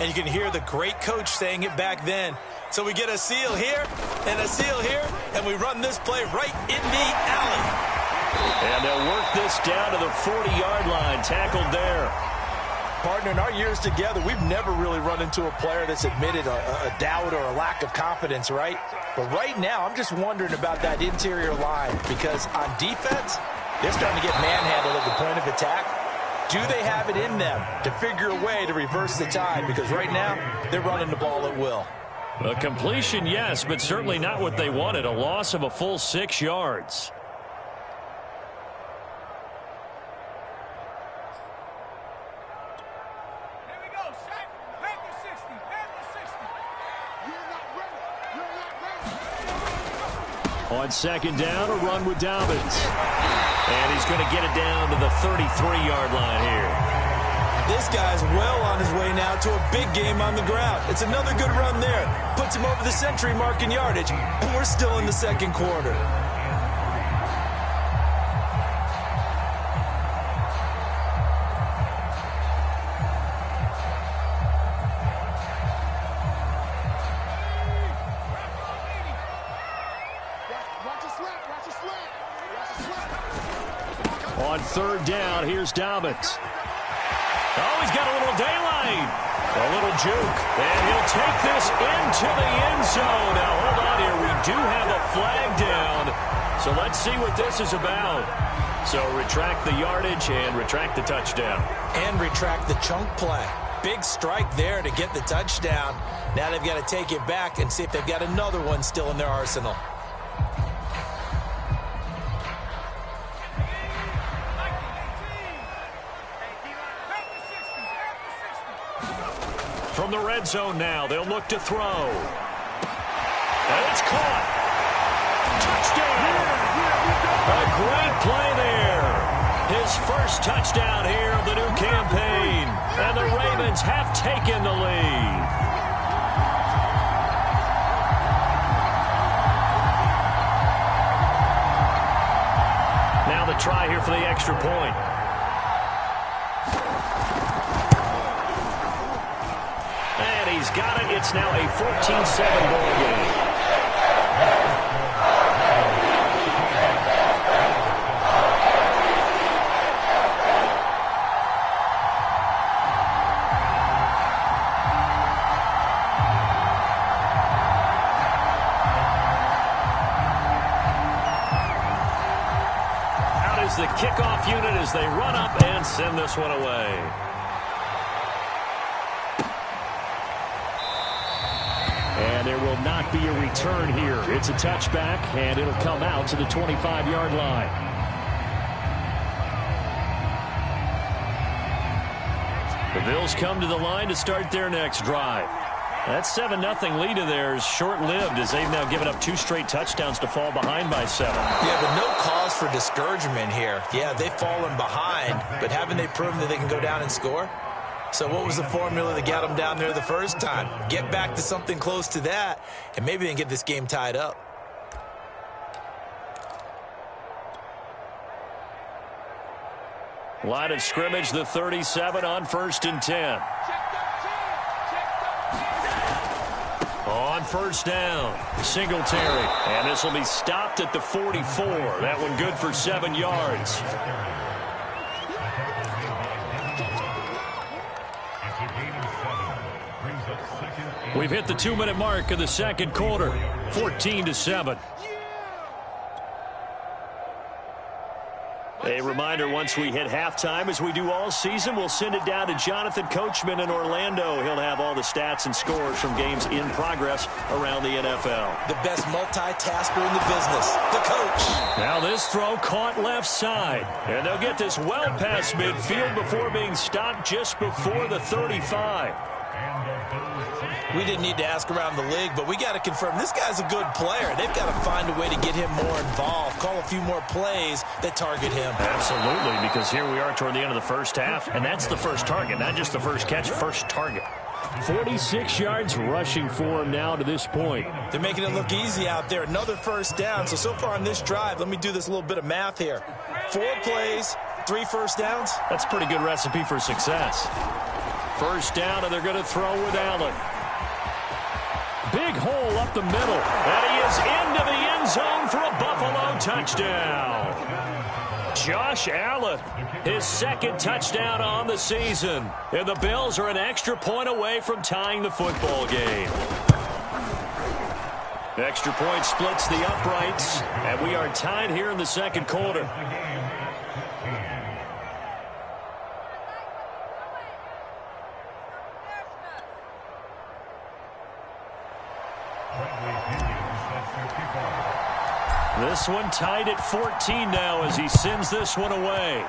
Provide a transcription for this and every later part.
And you can hear the great coach saying it back then. So we get a seal here and a seal here, and we run this play right in the alley. And they'll work this down to the 40-yard line, tackled there. Partner, in our years together, we've never really run into a player that's admitted a doubt or a lack of confidence, right? But right now, I'm just wondering about that interior line, because on defense, they're starting to get manhandled at the point of attack. Do they have it in them to figure a way to reverse the tide? Because right now, they're running the ball at will. A completion, yes, but certainly not what they wanted. A loss of a full 6 yards. On second down, a run with Dobbins. And he's going to get it down to the 33-yard line here. This guy's well on his way now to a big game on the ground. It's another good run there. Puts him over the century mark in yardage. And we're still in the second quarter. On third down, here's Dobbins. Oh, he's got a little daylight. A little juke. And he'll take this into the end zone. Now, hold on here. We do have a flag down. So let's see what this is about. So retract the yardage and retract the touchdown. And retract the chunk play. Big strike there to get the touchdown. Now they've got to take it back and see if they've got another one still in their arsenal. From the red zone now, they'll look to throw. And it's caught. Touchdown. A great play there. His first touchdown here of the new campaign. And the Ravens have taken the lead. Now the try here for the extra point. He's got it. It's now a 14-7 ball game. Out is the kickoff unit as they run up and send this one away. And there will not be a return here. It's a touchback, and it'll come out to the 25-yard line. The Bills come to the line to start their next drive. That 7-0 lead of theirs short-lived as they've now given up 2 straight touchdowns to fall behind by 7. Yeah, but no cause for discouragement here. Yeah, they've fallen behind, but haven't they proven that they can go down and score? So what was the formula that got them down there the first time? Get back to something close to that, and maybe they can get this game tied up. Line of scrimmage, the 37 on 1st and 10. On first down, Singletary. And this will be stopped at the 44. That one good for 7 yards. We've hit the 2-minute mark of the second quarter, 14-7. A reminder, once we hit halftime, as we do all season, we'll send it down to Jonathan Coachman in Orlando. He'll have all the stats and scores from games in progress around the NFL. The best multitasker in the business, the coach. Now this throw caught left side. And they'll get this well past midfield before being stopped just before the 35. We didn't need to ask around the league, but we got to confirm this guy's a good player. They've got to find a way to get him more involved, call a few more plays that target him. Absolutely, because here we are toward the end of the first half, and that's the first target, not just the first catch, first target. 46 yards rushing for him now to this point. They're making it look easy out there. Another first down. So far on this drive, let me do this little bit of math here. 4 plays, 3 first downs. That's a pretty good recipe for success. First down, and they're going to throw with Allen. Big hole up the middle, and he is into the end zone for a Buffalo touchdown. Josh Allen, his second touchdown on the season, and the Bills are an extra point away from tying the football game. Extra point splits the uprights, and we are tied here in the second quarter. This one tied at 14 now as he sends this one away.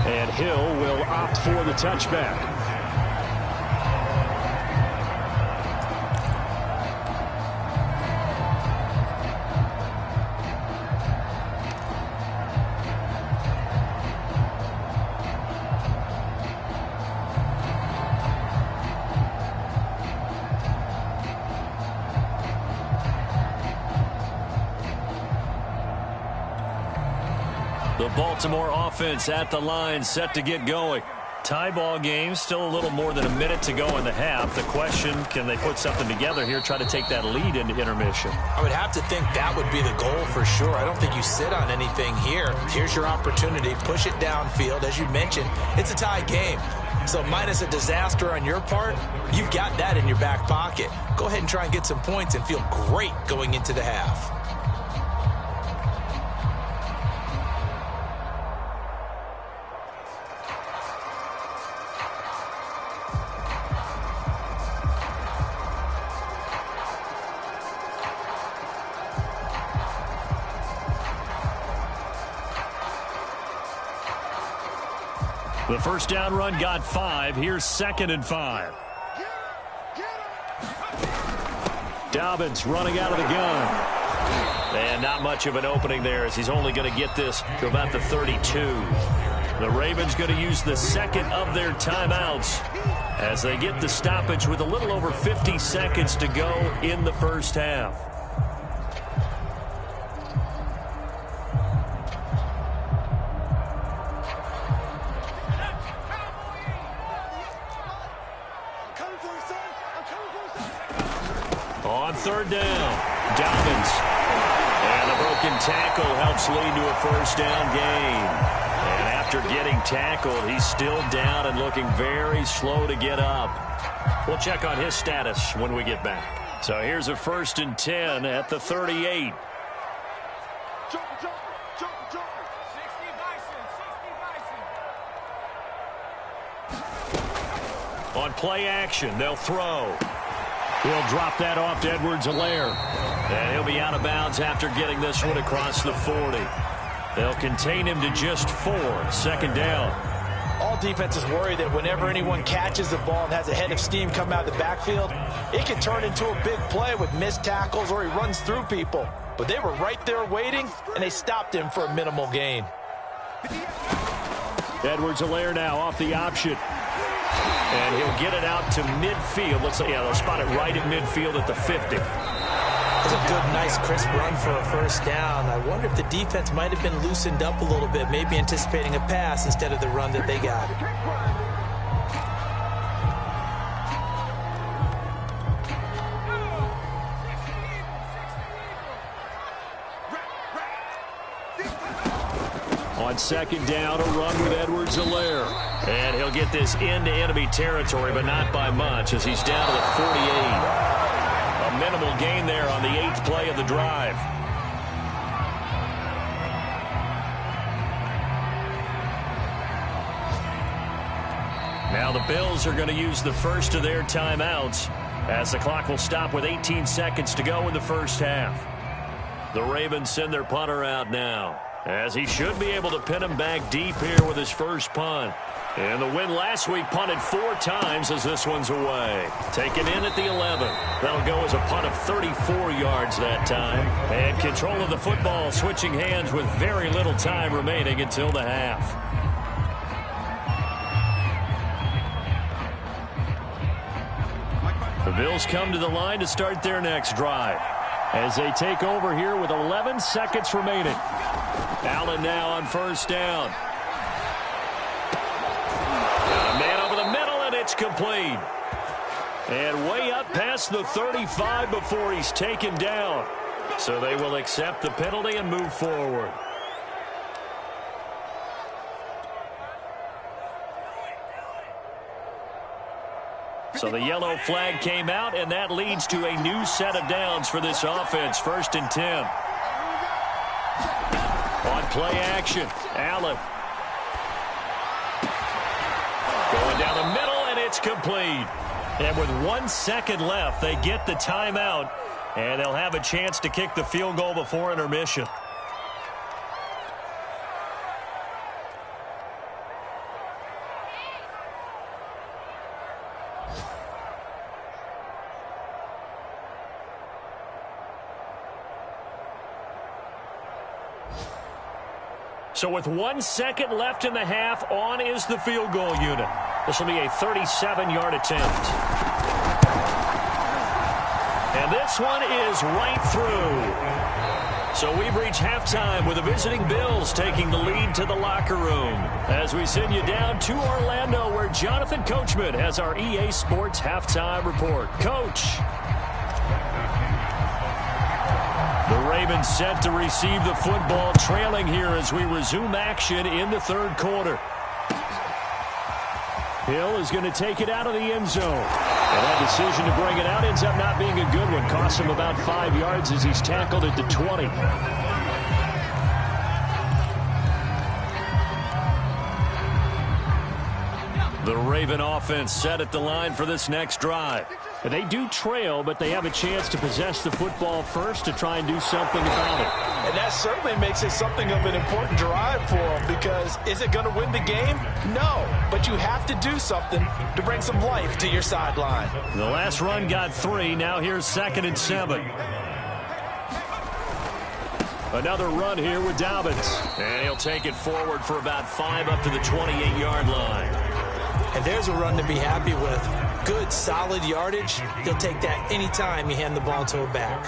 And Hill will opt for the touchback. The Baltimore offense at the line, set to get going. Tie ball game, still a little more than a minute to go in the half. The question, can they put something together here, try to take that lead into intermission? I would have to think that would be the goal for sure. I don't think you sit on anything here. Here's your opportunity. Push it downfield. As you mentioned, it's a tie game. So minus a disaster on your part, you've got that in your back pocket. Go ahead and try and get some points and feel great going into the half. The first down run got 5. Here's 2nd and 5. Dobbins running out of the gun. And not much of an opening there as he's only going to get this to about the 32. The Ravens going to use the second of their timeouts as they get the stoppage with a little over 50 seconds to go in the first half. On third down, Dobbins. And a broken tackle helps lead to a first down gain. And after getting tackled, he's still down and looking very slow to get up. We'll check on his status when we get back. So here's a 1st and 10 at the 38. On play action, they'll throw. He'll drop that off to Edwards-Helaire. And he'll be out of bounds after getting this one across the 40. They'll contain him to just 4. 2nd down. All defenses worry that whenever anyone catches the ball and has a head of steam come out of the backfield, it can turn into a big play with missed tackles or he runs through people. But they were right there waiting, and they stopped him for a minimal gain. Edwards-Helaire now off the option. And he'll get it out to midfield. Looks like, yeah, they'll spot it right at midfield at the 50. It's a good, nice, crisp run for a first down. I wonder if the defense might have been loosened up a little bit, maybe anticipating a pass instead of the run that they got. On 2nd down, a run with Edwards-Helaire. And he'll get this into enemy territory, but not by much as he's down to the 48. A minimal gain there on the 8th play of the drive. Now the Bills are going to use the first of their timeouts as the clock will stop with 18 seconds to go in the first half. The Ravens send their punter out now, as he should be able to pin him back deep here with his first punt. And the win last week punted 4 times as this one's away. Taken in at the 11. That'll go as a punt of 34 yards that time. And control of the football switching hands with very little time remaining until the half. The Bills come to the line to start their next drive as they take over here with 11 seconds remaining. Allen now on first down. complete. And way up past the 35 before he's taken down. So they will accept the penalty and move forward. So the yellow flag came out, and that leads to a new set of downs for this offense. 1st and 10. On play action, Allen. Going down the middle, and it's complete. And with 1 second left, they get the timeout, and they'll have a chance to kick the field goal before intermission. So with 1 second left in the half, on is the field goal unit. This will be a 37-yard attempt. And this one is right through. So we've reached halftime with the visiting Bills taking the lead to the locker room. As we send you down to Orlando, where Jonathan Coachman has our EA Sports halftime report. Coach. The Ravens set to receive the football, trailing here as we resume action in the 3rd quarter. Hill is going to take it out of the end zone. And that decision to bring it out ends up not being a good one. Costs him about 5 yards as he's tackled at the 20. The Raven offense set at the line for this next drive. They do trail, but they have a chance to possess the football first to try and do something about it. And that certainly makes it something of an important drive for them, because is it going to win the game? No, but you have to do something to bring some life to your sideline. The last run got 3. Now here's 2nd and 7. Another run here with Dobbins. And he'll take it forward for about 5 up to the 28-yard line. And there's a run to be happy with. Good, solid yardage. He'll take that anytime you hand the ball to a back.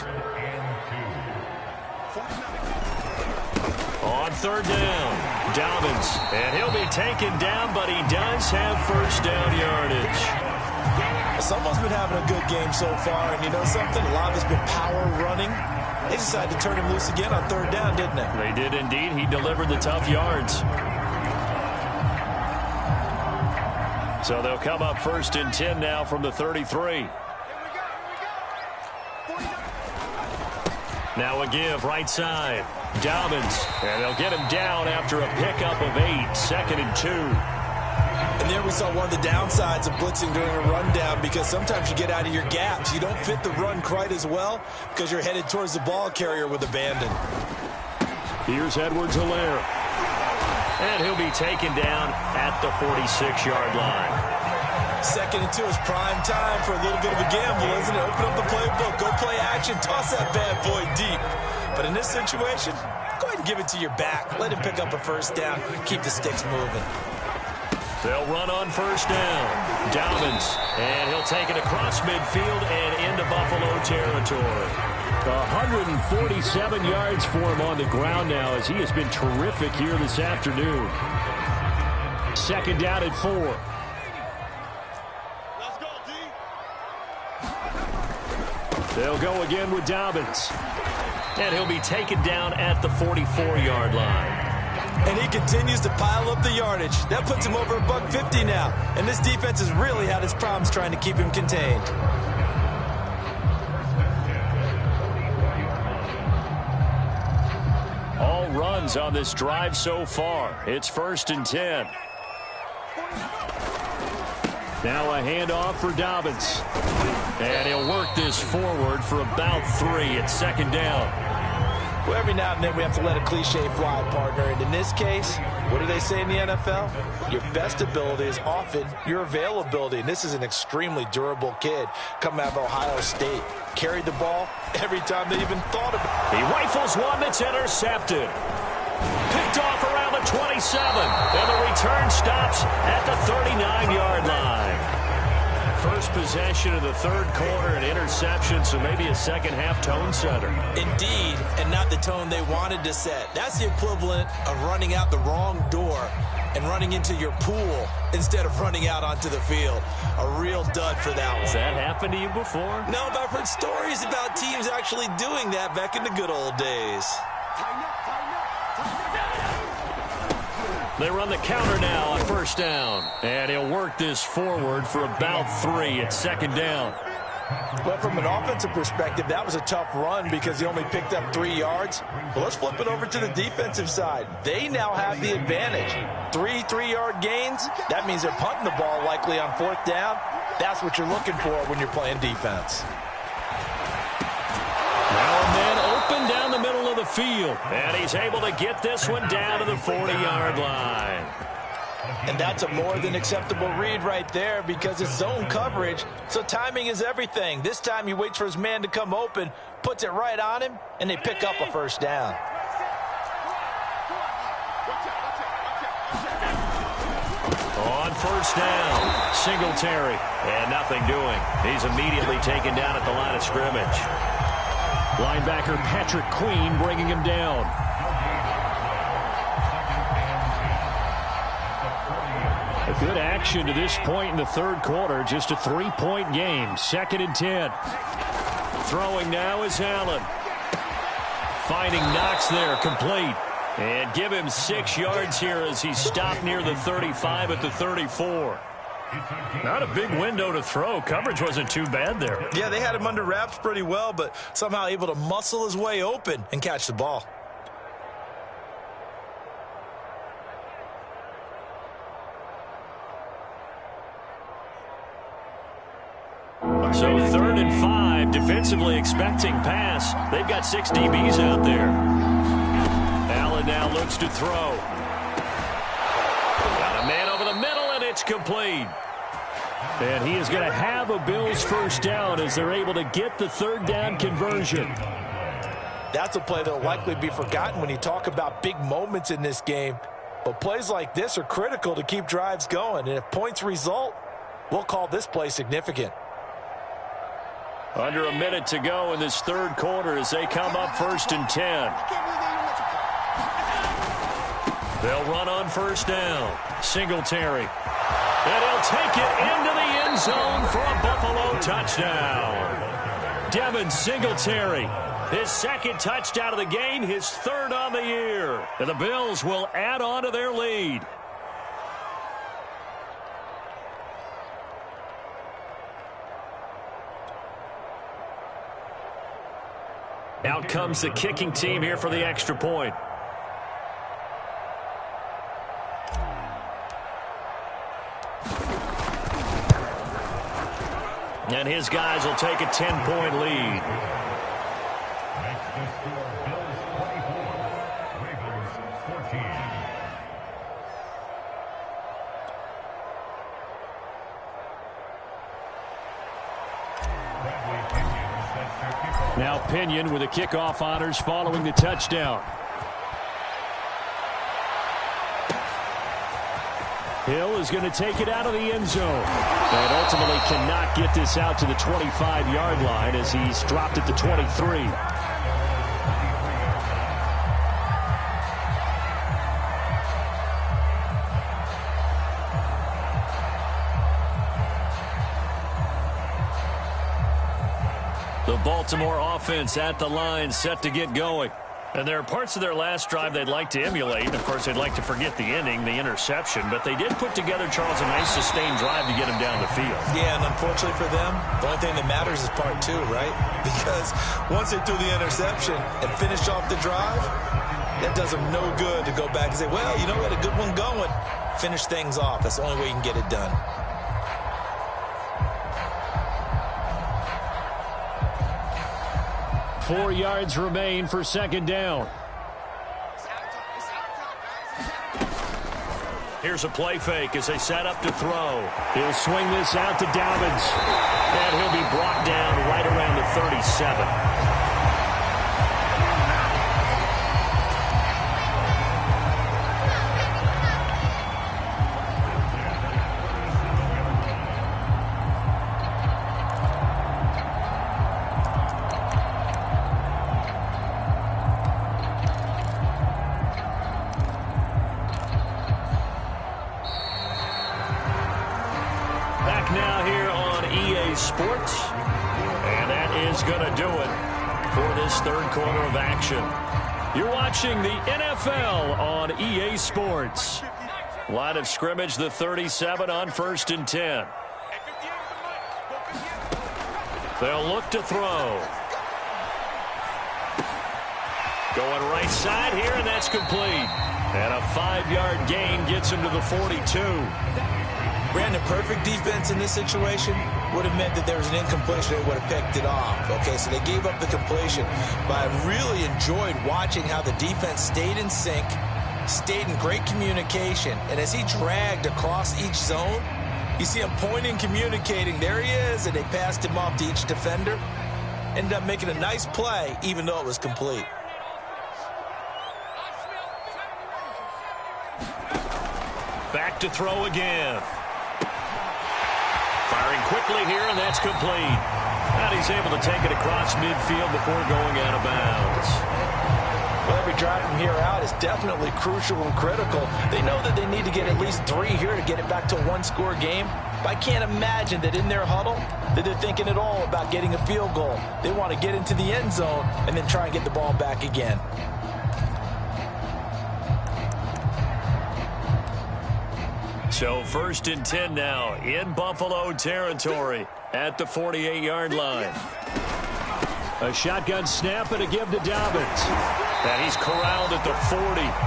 On 3rd down, Dobbins. And he'll be taken down, but he does have 1st down yardage. Someone's been having a good game so far, and you know something? A lot of it's been power running. They decided to turn him loose again on 3rd down, didn't they? They did indeed. He delivered the tough yards. So they'll come up 1st and 10 now from the 33. Now a give right side. Dobbins. And they'll get him down after a pickup of 8. 2nd and 2. And there we saw one of the downsides of blitzing during a rundown, because sometimes you get out of your gaps. You don't fit the run quite as well because you're headed towards the ball carrier with abandon. Here's Edwards-Helaire. And he'll be taken down at the 46-yard line. 2nd and 2 is prime time for a little bit of a gamble, isn't it? Open up the playbook, go play action, toss that bad boy deep. But in this situation, go ahead and give it to your back. Let him pick up a 1st down, keep the sticks moving. They'll run on 1st down. Dobbins. And he'll take it across midfield and into Buffalo territory. 147 yards for him on the ground now, as he has been terrific here this afternoon. 2nd down at 4. Let's go, D. They'll go again with Dobbins. And he'll be taken down at the 44-yard line. And he continues to pile up the yardage. That puts him over $150 now. And this defense has really had its problems trying to keep him contained. All runs on this drive so far. It's 1st and 10. Now a handoff for Dobbins. And he'll work this forward for about 3 at 2nd down. Well, every now and then we have to let a cliche fly, partner. And in this case, what do they say in the NFL? Your best ability is often your availability. And this is an extremely durable kid coming out of Ohio State. Carried the ball every time they even thought about it. He rifles one that's intercepted. Picked off around the 27. And the return stops at the 39-yard line. First possession of the 3rd quarter, an interception, so maybe a second-half tone setter. Indeed, and not the tone they wanted to set. That's the equivalent of running out the wrong door and running into your pool instead of running out onto the field. A real dud for that one. Has that happened to you before? No, but I've heard stories about teams actually doing that back in the good old days. They run the counter now on first down. And he'll work this forward for about 3 at second down. Well, from an offensive perspective, that was a tough run because he only picked up 3 yards. But let's flip it over to the defensive side. They now have the advantage. 3 3-yard gains. That means they're punting the ball likely on fourth down. That's what you're looking for when you're playing defense. Now and then open down the middle of the field. And he's able to get this one down to the 40-yard line. And that's a more than acceptable read right there because it's zone coverage, so timing is everything. This time he waits for his man to come open, puts it right on him, and they pick up a first down. On first down, Singletary, and nothing doing. He's immediately taken down at the line of scrimmage. Linebacker Patrick Queen bringing him down. A good action to this point in the third quarter. Just a 3-point game. 2nd and 10. Throwing now is Allen. Finding Knox there, complete. And give him 6 yards here as he stopped near the 35 at the 34. Not a big window to throw. Coverage wasn't too bad there. Yeah, they had him under wraps pretty well, but somehow able to muscle his way open and catch the ball. So 3rd and 5, defensively expecting pass. They've got 6 DBs out there. Allen now looks to throw. Got a man over the middle, and it's complete. And he is going to have a Bills first down as they're able to get the 3rd down conversion. That's a play that will likely be forgotten when you talk about big moments in this game. But plays like this are critical to keep drives going. And if points result, we'll call this play significant. Under a minute to go in this third quarter as they come up 1st and 10. They'll run on first down. Singletary. And he'll take it into the end zone for a Buffalo touchdown. Devin Singletary. His 2nd touchdown of the game, his 3rd on the year. And the Bills will add on to their lead. Out comes the kicking team here for the extra point. And his guys will take a 10-point lead. Now Pinion with the kickoff honors following the touchdown. Hill is going to take it out of the end zone. And ultimately cannot get this out to the 25-yard line as he's dropped at the 23. The Baltimore offense at the line, set to get going. And there are parts of their last drive they'd like to emulate. Of course, they'd like to forget the ending, the interception. But they did put together, Charles, a nice sustained drive to get him down the field. Yeah, and unfortunately for them, the only thing that matters is part 2, right? Because once they threw the interception and finished off the drive, that does them no good to go back and say, well, you know, we had a good one going. Finish things off. That's the only way you can get it done. Four yards remain for second down. Here's a play fake as they set up to throw. He'll swing this out to Dobbins. And he'll be brought down right around the 37. back now here on EA Sports. And that is going to do it for this third quarter of action. You're watching the NFL on EA Sports. Line of scrimmage, the 37 on 1st and 10. They'll look to throw. Going right side here, and that's complete. And a 5-yard gain gets him to the 42. Brandon, perfect defense in this situation would have meant that there was an incompletion. They would have picked it off. Okay, so they gave up the completion. But I really enjoyed watching how the defense stayed in sync, stayed in great communication. And as he dragged across each zone, you see him pointing, communicating. There he is, and they passed him off to each defender. Ended up making a nice play, even though it was complete. Back to throw again. Firing quickly here, and that's complete. And he's able to take it across midfield before going out of bounds. Well, every drive from here out is definitely crucial and critical. They know that they need to get at least 3 here to get it back to a one-score game. But I can't imagine that in their huddle that they're thinking at all about getting a field goal. They want to get into the end zone and then try and get the ball back again. So 1st and 10 now in Buffalo territory at the 48-yard line. A shotgun snap and a give to Dobbins. And he's corralled at the 40,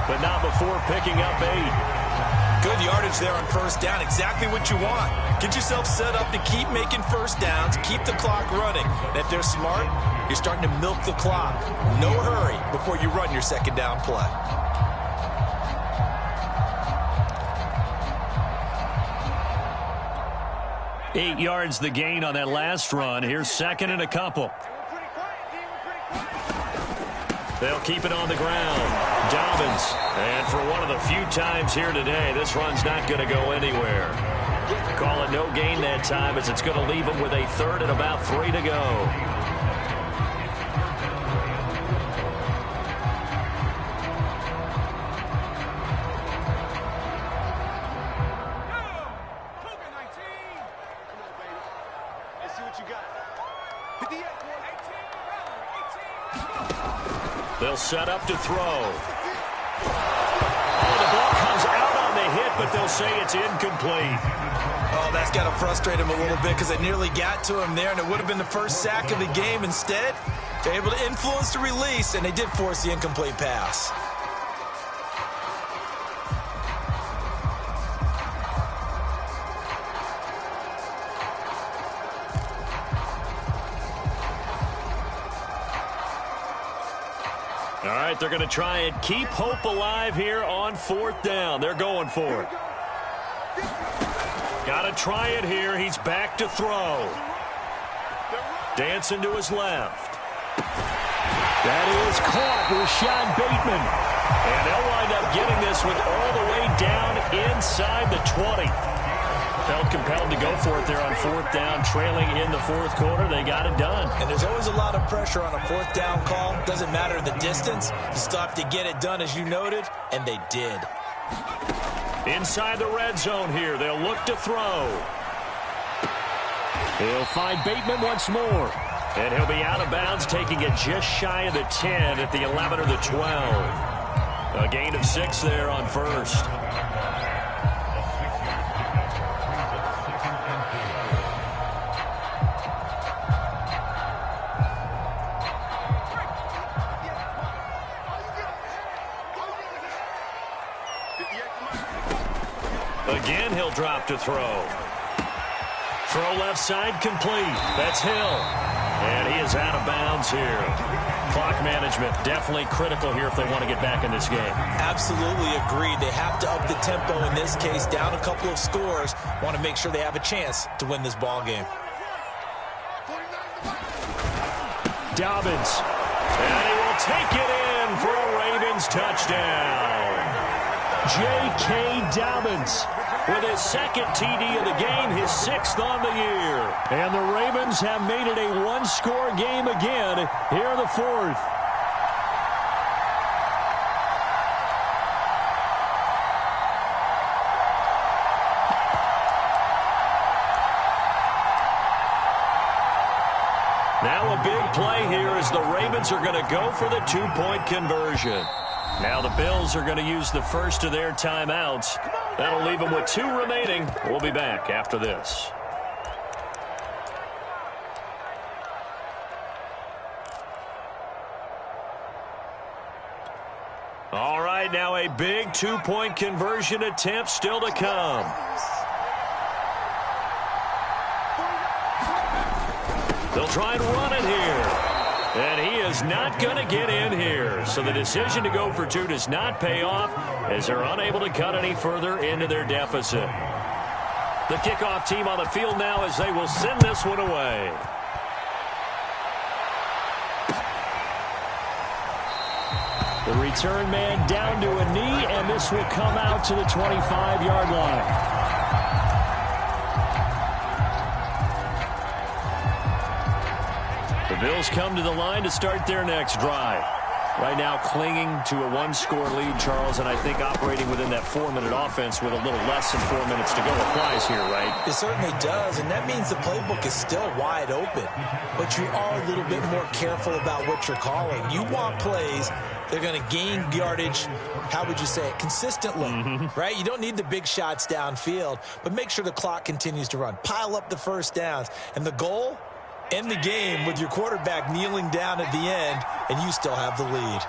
but not before picking up 8. Good yardage there on 1st down. Exactly what you want. Get yourself set up to keep making 1st downs, keep the clock running. And if they're smart, you're starting to milk the clock. No hurry before you run your 2nd down play. Eight yards the gain on that last run. Here's 2nd and a couple. They'll keep it on the ground. Dobbins. And for one of the few times here today, this run's not going to go anywhere. Call it no gain that time as it's going to leave him with a 3rd and about 3 to go. They'll set up to throw. Oh, the ball comes out on the hit, but they'll say it's incomplete. Oh, that's got to frustrate him a little bit because they nearly got to him there, and it would have been the first sack of the game. Instead, they're able to influence the release, and they did force the incomplete pass. All right, they're going to try and keep hope alive here on 4th down. They're going for it. Got to try it here. He's back to throw. Dancing to his left. That is caught with Sean Bateman. And they'll wind up getting this one all the way down inside the 20. Felt compelled to go for it there on 4th down, trailing in the 4th quarter. They got it done. And there's always a lot of pressure on a 4th down call. Doesn't matter the distance. You still have to get it done, as you noted, and they did. Inside the red zone here. They'll look to throw. He'll find Bateman once more. And he'll be out of bounds, taking it just shy of the 10 at the 11 or the 12. A gain of 6 there on 1st. Again, he'll drop to throw. Throw left side complete. That's Hill. And he is out of bounds here. Clock management definitely critical here if they want to get back in this game. Absolutely agreed. They have to up the tempo in this case, down a couple of scores. Want to make sure they have a chance to win this ball game. Dobbins. And he will take it in for a Ravens touchdown. J.K. Dobbins with his 2nd TD of the game, his 6th on the year. And the Ravens have made it a one-score game again here in the 4th. Now a big play here as the Ravens are going to go for the two-point conversion. Now the Bills are going to use the first of their timeouts. That'll leave them with 2 remaining. We'll be back after this. All right, now a big two-point conversion attempt still to come. They'll try and run it here. And he is not going to get in here. So the decision to go for 2 does not pay off as they're unable to cut any further into their deficit. The kickoff team on the field now as they will send this one away. The return man down to a knee, and this will come out to the 25-yard line. The Bills come to the line to start their next drive. Right now clinging to a 1-score lead, Charles, and I think operating within that 4-minute offense with a little less than 4 minutes to go applies here, right? It certainly does, and that means the playbook is still wide open. But you are a little bit more careful about what you're calling. You want plays they're going to gain yardage, how would you say it, consistently, right? You don't need the big shots downfield, but make sure the clock continues to run. Pile up the first downs, and the goal, end the game with your quarterback kneeling down at the end, and you still have the lead.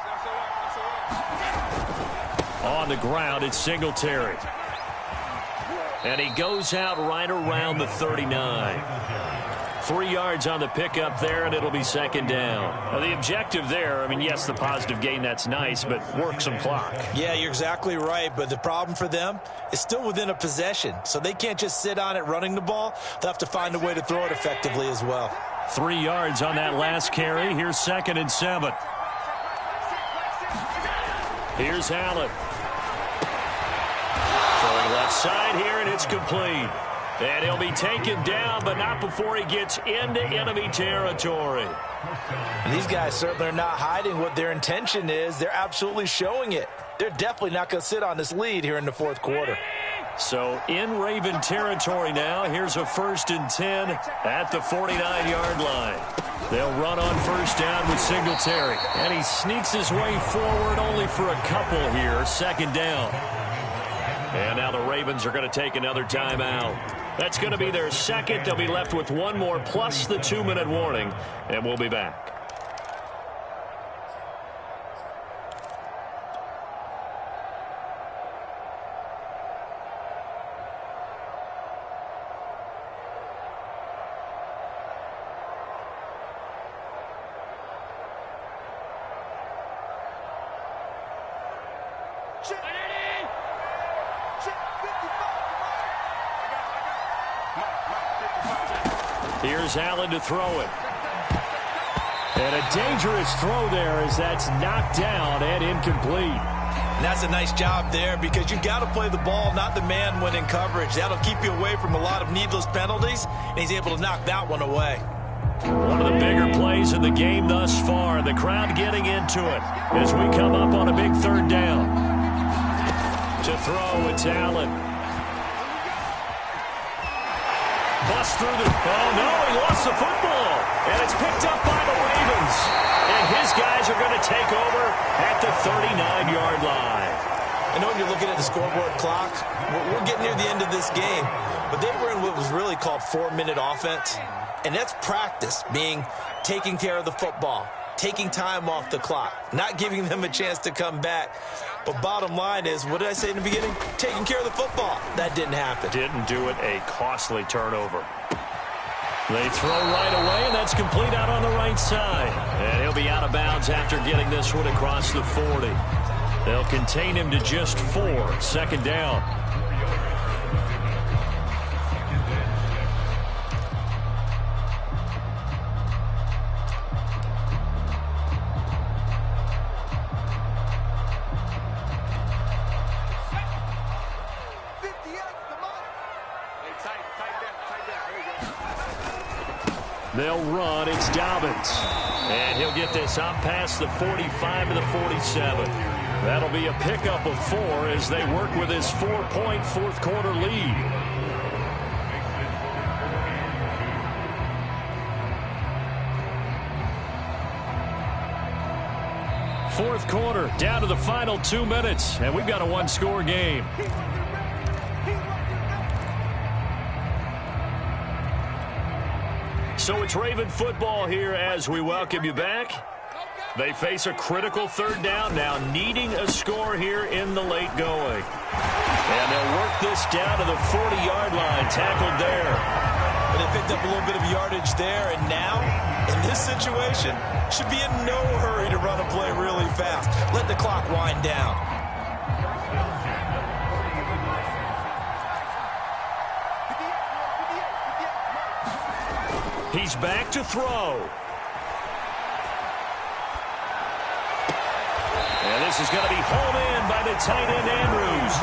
On the ground, it's Singletary. And he goes out right around the 39. 3 yards on the pickup there, and it'll be second down. Now, the objective there, I mean, yes, the positive gain, that's nice, but work some clock. Yeah, you're exactly right, but the problem for them is still within a possession, so they can't just sit on it running the ball. They'll have to find a way to throw it effectively as well. 3 yards on that last carry. Here's 2nd and 7. Here's Allen. Throwing left side here, and it's complete. And he'll be taken down, but not before he gets into enemy territory. These guys certainly are not hiding what their intention is. They're absolutely showing it. They're definitely not going to sit on this lead here in the fourth quarter. So in Raven territory now. Here's a 1st and 10 at the 49-yard line. They'll run on first down with Singletary. And he sneaks his way forward only for a couple here. 2nd down. And now the Ravens are going to take another timeout. That's going to be their second. They'll be left with one more plus the 2-minute warning. And we'll be back. Here's Allen to throw it. And a dangerous throw there as that's knocked down and incomplete. And that's a nice job there because you've got to play the ball, not the man when in coverage. That'll keep you away from a lot of needless penalties, and he's able to knock that one away. One of the bigger plays in the game thus far. The crowd getting into it as we come up on a big 3rd down. To throw, it's Allen. Bust through the... Oh, no, he lost the football. And it's picked up by the Ravens. And his guys are going to take over at the 39-yard line. I know when you're looking at the scoreboard clock, we're getting near the end of this game, but they were in what was really called 4-minute offense. And that's practice, being taking care of the football, taking time off the clock, not giving them a chance to come back. But bottom line is, what did I say in the beginning? Taking care of the football. That didn't happen. Didn't do it. A costly turnover. They throw right away, and that's complete out on the right side. And he'll be out of bounds after getting this one across the 40. They'll contain him to just 4. 2nd down. They'll run. It's Dobbins. And he'll get this up past the 45 to the 47. That'll be a pickup of 4 as they work with his 4-point fourth quarter lead. fourth quarter, down to the final 2 minutes, and we've got a one-score game. So it's Raven football here as we welcome you back. They face a critical third down now, needing a score here in the late going. And they'll work this down to the 40-yard line, tackled there. But they picked up a little bit of yardage there, and now, in this situation, should be in no hurry to run a play really fast. Let the clock wind down. He's back to throw. And this is going to be home in by the tight end, Andrews.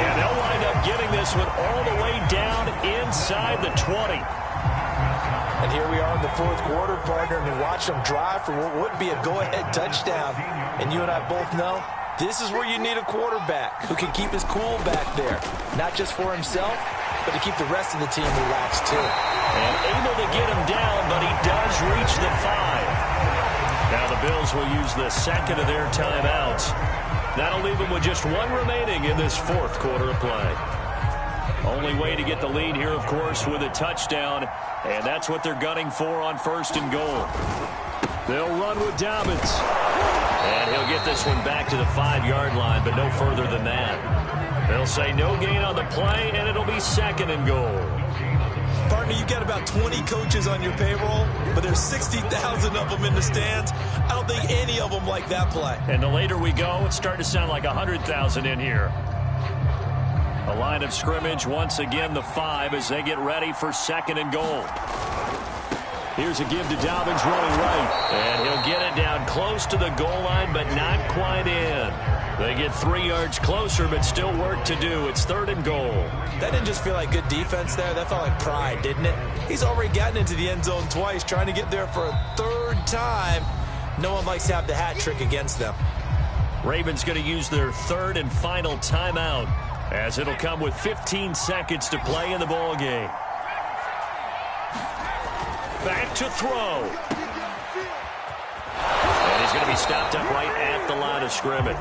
And they'll wind up getting this one all the way down inside the 20. And here we are in the fourth quarter, partner, and we watch them drive for what would be a go-ahead touchdown. And you and I both know this is where you need a quarterback who can keep his cool back there. Not just for himself, but to keep the rest of the team relaxed, too. And able to get him down, but he does reach the 5. Now the Bills will use the second of their timeouts. That'll leave them with just one remaining in this fourth quarter of play. Only way to get the lead here, of course, with a touchdown, and that's what they're gunning for on first and goal. They'll run with Dobbins. And he'll get this one back to the 5-yard line, but no further than that. They'll say no gain on the play, and it'll be second and goal. Partner, you've got about 20 coaches on your payroll, but there's 60,000 of them in the stands. I don't think any of them like that play. And the later we go, it's starting to sound like 100,000 in here. The line of scrimmage, once again, the 5 as they get ready for second and goal. Here's a give to Dobbins running right. And he'll get it down close to the goal line, but not quite in. They get 3 yards closer, but still work to do. It's third and goal. That didn't just feel like good defense there. That felt like pride, didn't it? He's already gotten into the end zone twice, trying to get there for a third time. No one likes to have the hat trick against them. Ravens going to use their third and final timeout, as it'll come with 15 seconds to play in the ball game. Back to throw. And he's going to be stopped up right at the line of scrimmage.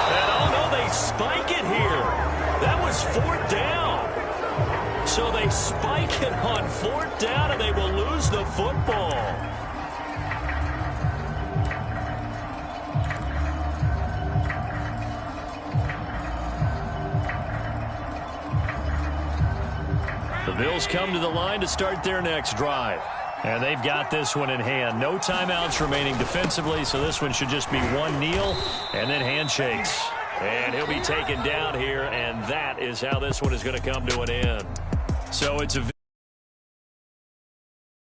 And oh no, they spike it here. That was fourth down. So they spike it on fourth down, and they will lose the football. The Bills come to the line to start their next drive. And they've got this one in hand. No timeouts remaining defensively, so this one should just be one kneel and then handshakes. And he'll be taken down here, and that is how this one is going to come to an end. So it's a